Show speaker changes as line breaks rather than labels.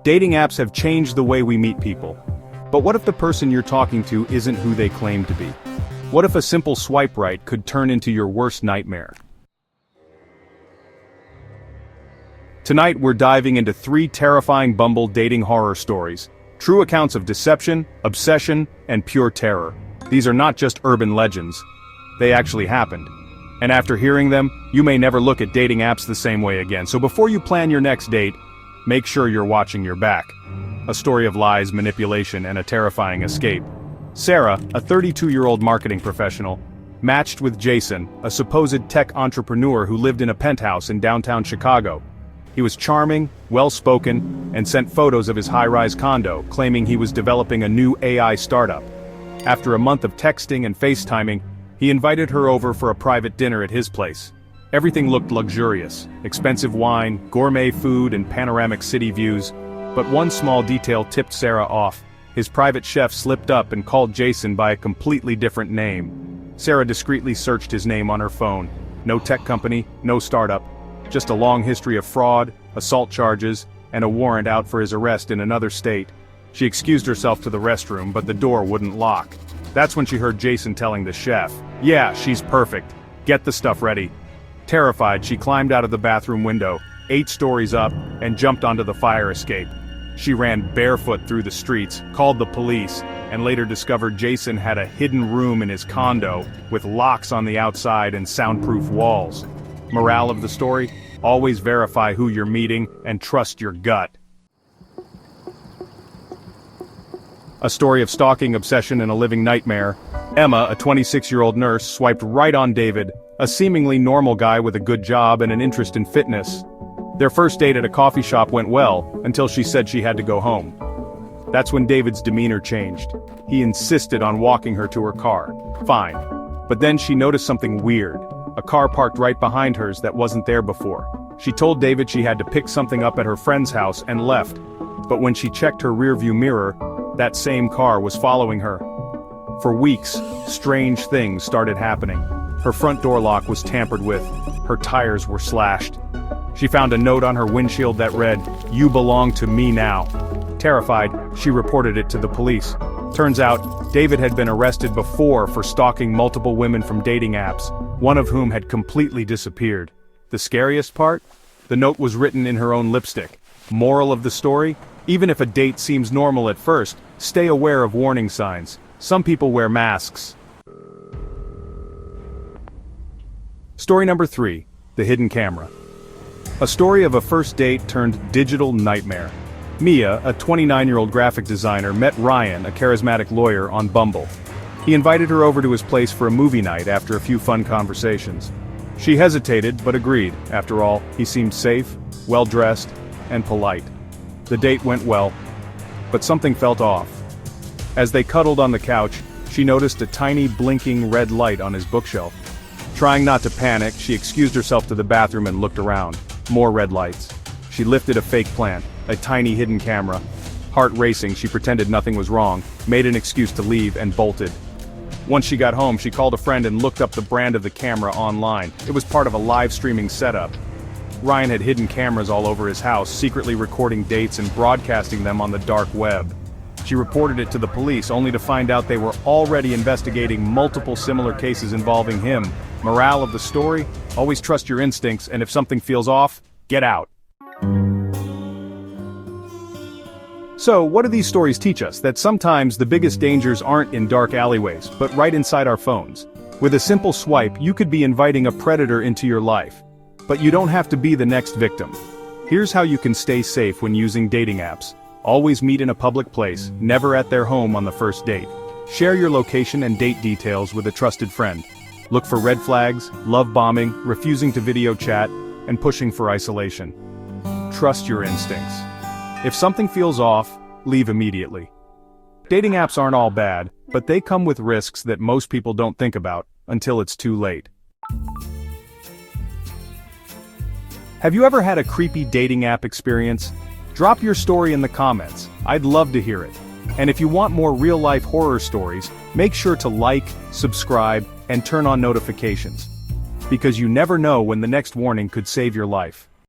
Dating apps have changed the way we meet people. But what if the person you're talking to isn't who they claim to be? What if a simple swipe right could turn into your worst nightmare? Tonight we're diving into 3 terrifying Bumble dating horror stories. True accounts of deception, obsession, and pure terror. These are not just urban legends. They actually happened. And after hearing them, you may never look at dating apps the same way again. So before you plan your next date, make sure you're watching your back. A story of lies, manipulation, and a terrifying escape. Sarah, a 32-year-old marketing professional, matched with Jason, a supposed tech entrepreneur who lived in a penthouse in downtown Chicago. He was charming, well-spoken, and sent photos of his high-rise condo, claiming he was developing a new AI startup. After a month of texting and FaceTiming, he invited her over for a private dinner at his place. Everything looked luxurious: expensive wine, gourmet food, and panoramic city views. But one small detail tipped Sarah off. His private chef slipped up and called Jason by a completely different name. Sarah discreetly searched his name on her phone. No tech company, no startup. Just a long history of fraud, assault charges, and a warrant out for his arrest in another state. She excused herself to the restroom, but the door wouldn't lock. That's when she heard Jason telling the chef, "Yeah, she's perfect. Get the stuff ready." Terrified, she climbed out of the bathroom window, 8 stories up, and jumped onto the fire escape. She ran barefoot through the streets, called the police, and later discovered Jason had a hidden room in his condo, with locks on the outside and soundproof walls. Morale of the story: always verify who you're meeting and trust your gut. A story of stalking, obsession, and a living nightmare. Emma, a 26-year-old nurse, swiped right on David, a seemingly normal guy with a good job and an interest in fitness. Their first date at a coffee shop went well, until she said she had to go home. That's when David's demeanor changed. He insisted on walking her to her car. Fine. But then she noticed something weird. A car parked right behind hers that wasn't there before. She told David she had to pick something up at her friend's house and left. But when she checked her rearview mirror, that same car was following her. For weeks, strange things started happening. Her front door lock was tampered with. Her tires were slashed. She found a note on her windshield that read, "You belong to me now." Terrified, she reported it to the police. Turns out, David had been arrested before for stalking multiple women from dating apps, one of whom had completely disappeared. The scariest part? The note was written in her own lipstick. Moral of the story? Even if a date seems normal at first, stay aware of warning signs. Some people wear masks. Story number 3, the hidden camera. A story of a first date turned digital nightmare. Mia, a 29-year-old graphic designer, met Ryan, a charismatic lawyer, on Bumble. He invited her over to his place for a movie night after a few fun conversations. She hesitated, but agreed. After all, he seemed safe, well-dressed, and polite. The date went well, but something felt off. As they cuddled on the couch, she noticed a tiny blinking red light on his bookshelf. Trying not to panic, she excused herself to the bathroom and looked around. More red lights. She lifted a fake plant, a tiny hidden camera. Heart racing, she pretended nothing was wrong, made an excuse to leave, and bolted. Once she got home, she called a friend and looked up the brand of the camera online. It was part of a live streaming setup. Ryan had hidden cameras all over his house, secretly recording dates and broadcasting them on the dark web. She reported it to the police, only to find out they were already investigating multiple similar cases involving him. Morale of the story: always trust your instincts, and if something feels off, get out. So, what do these stories teach us? That sometimes the biggest dangers aren't in dark alleyways, but right inside our phones. With a simple swipe, you could be inviting a predator into your life. But you don't have to be the next victim. Here's how you can stay safe when using dating apps. Always meet in a public place, never at their home on the first date. Share your location and date details with a trusted friend. Look for red flags, love bombing, refusing to video chat, and pushing for isolation. Trust your instincts. If something feels off, leave immediately. Dating apps aren't all bad, but they come with risks that most people don't think about until it's too late. Have you ever had a creepy dating app experience? Drop your story in the comments. I'd love to hear it. And if you want more real-life horror stories, make sure to like, subscribe, and turn on notifications. Because you never know when the next warning could save your life.